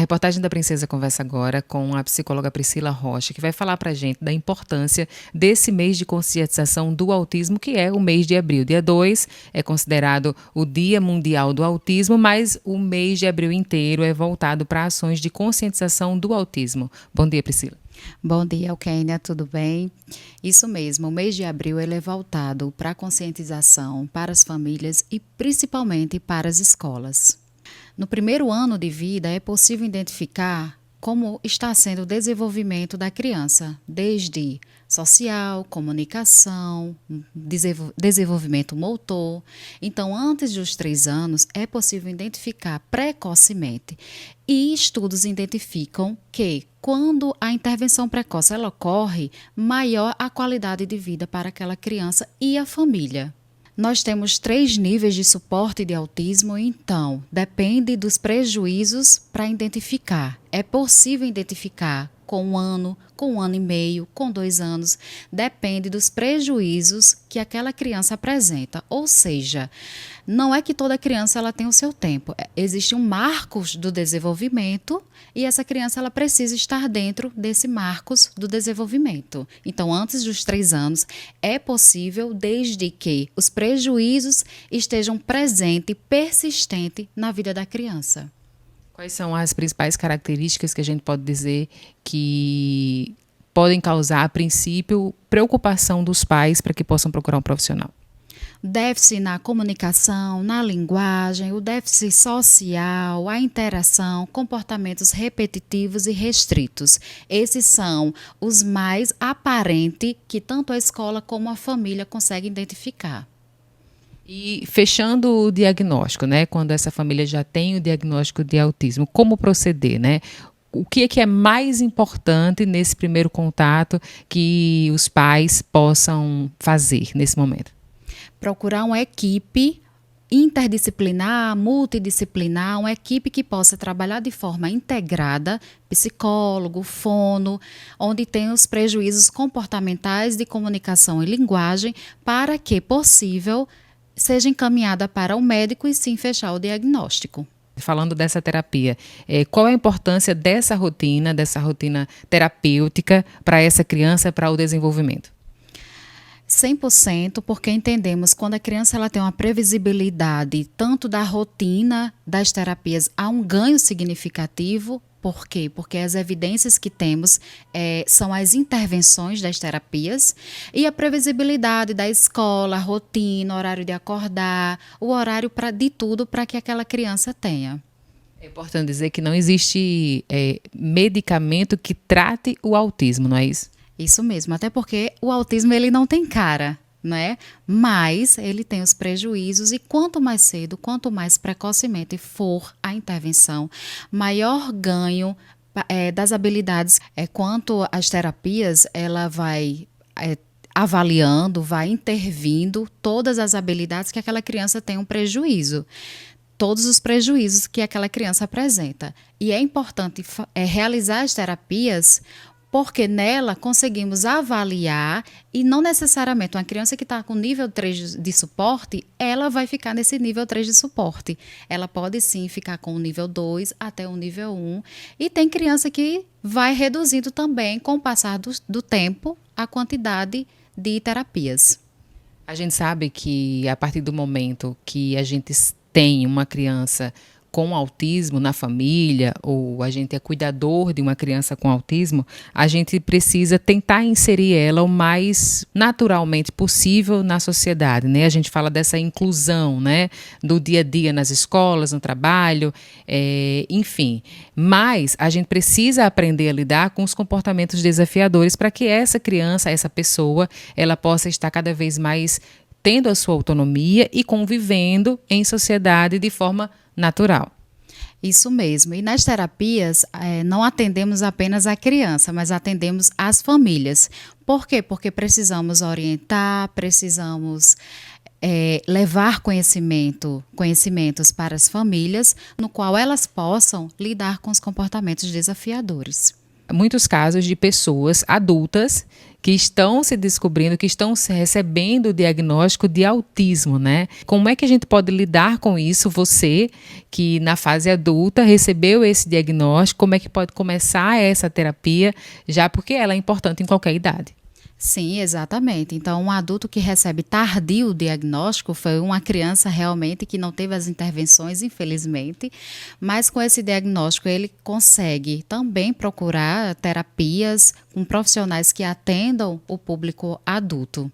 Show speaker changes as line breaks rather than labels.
reportagem da Princesa conversa agora com a psicóloga Priscila Rocha, que vai falar para a gente da importância desse mês de conscientização do autismo, que é o mês de abril. Dia 2 é considerado o Dia Mundial do Autismo, mas o mês de abril inteiro é voltado para ações de conscientização do autismo. Bom dia, Priscila.
Bom dia, Eukênia, tudo bem? Isso mesmo, o mês de abril ele é voltado para a conscientização para as famílias e principalmente para as escolas. No primeiro ano de vida é possível identificar como está sendo o desenvolvimento da criança, desde social, comunicação, desenvolvimento motor. Então, antes dos 3 anos, é possível identificar precocemente. E estudos identificam que, quando a intervenção precoce ela ocorre, maior a qualidade de vida para aquela criança e a família. Nós temos 3 níveis de suporte de autismo, então depende dos prejuízos para identificar. É possível identificar com 1 ano, com 1 ano e meio, com 2 anos, depende dos prejuízos que aquela criança apresenta. Ou seja, não é que toda criança ela tem o seu tempo. Existe um marcos do desenvolvimento e essa criança ela precisa estar dentro desse marcos do desenvolvimento. Então, antes dos 3 anos, é possível desde que os prejuízos estejam presentes e persistentes na vida da criança.
Quais são as principais características que a gente pode dizer que podem causar, a princípio, preocupação dos pais para que possam procurar um profissional?
Déficit na comunicação, na linguagem, o déficit social, a interação, comportamentos repetitivos e restritos. Esses são os mais aparentes que tanto a escola como a família conseguem identificar.
E fechando o diagnóstico, né? Quando essa família já tem o diagnóstico de autismo, como proceder, né? O que é mais importante nesse primeiro contato que os pais possam fazer nesse momento?
Procurar uma equipe interdisciplinar, multidisciplinar, uma equipe que possa trabalhar de forma integrada, psicólogo, fono, onde tem os prejuízos comportamentais de comunicação e linguagem, para que possível seja encaminhada para o médico e sim fechar o diagnóstico.
Falando dessa terapia, qual a importância dessa rotina terapêutica para essa criança, para o desenvolvimento?
100%, porque entendemos quando a criança ela tem uma previsibilidade tanto da rotina das terapias, há um ganho significativo. Por quê? Porque as evidências que temos são as intervenções das terapias e a previsibilidade da escola, a rotina, o horário de acordar, o horário de tudo para que aquela criança tenha.
É importante dizer que não existe medicamento que trate o autismo, não é isso?
Isso mesmo, até porque o autismo ele não tem cara, né? Mas ele tem os prejuízos e quanto mais cedo, quanto mais precocemente for a intervenção, maior ganho das habilidades. Quanto às terapias, ela vai avaliando, vai intervindo todas as habilidades que aquela criança tem um prejuízo. Todos os prejuízos que aquela criança apresenta. E é importante realizar as terapias porque nela conseguimos avaliar e não necessariamente uma criança que está com nível 3 de suporte, ela vai ficar nesse nível 3 de suporte. Ela pode sim ficar com o nível 2 até o nível 1 e tem criança que vai reduzindo também com o passar do tempo a quantidade de terapias.
A gente sabe que a partir do momento que a gente tem uma criança com autismo na família, ou a gente é cuidador de uma criança com autismo, a gente precisa tentar inserir ela o mais naturalmente possível na sociedade, né? A gente fala dessa inclusão, né? Do dia a dia nas escolas, no trabalho, enfim. Mas a gente precisa aprender a lidar com os comportamentos desafiadores para que essa criança, essa pessoa, ela possa estar cada vez mais tendo a sua autonomia e convivendo em sociedade de forma natural.
Isso mesmo. E nas terapias, não atendemos apenas a criança, mas atendemos as famílias. Por quê? Porque precisamos orientar, precisamos levar conhecimentos para as famílias, no qual elas possam lidar com os comportamentos desafiadores.
muitos casos de pessoas adultas que estão se descobrindo, que estão recebendo o diagnóstico de autismo, né? Como é que a gente pode lidar com isso? Você, que na fase adulta recebeu esse diagnóstico, como é que pode começar essa terapia, já porque ela é importante em qualquer idade?
Sim, exatamente. Então, um adulto que recebe tardio o diagnóstico foi uma criança realmente que não teve as intervenções, infelizmente, mas com esse diagnóstico ele consegue também procurar terapias com profissionais que atendam o público adulto.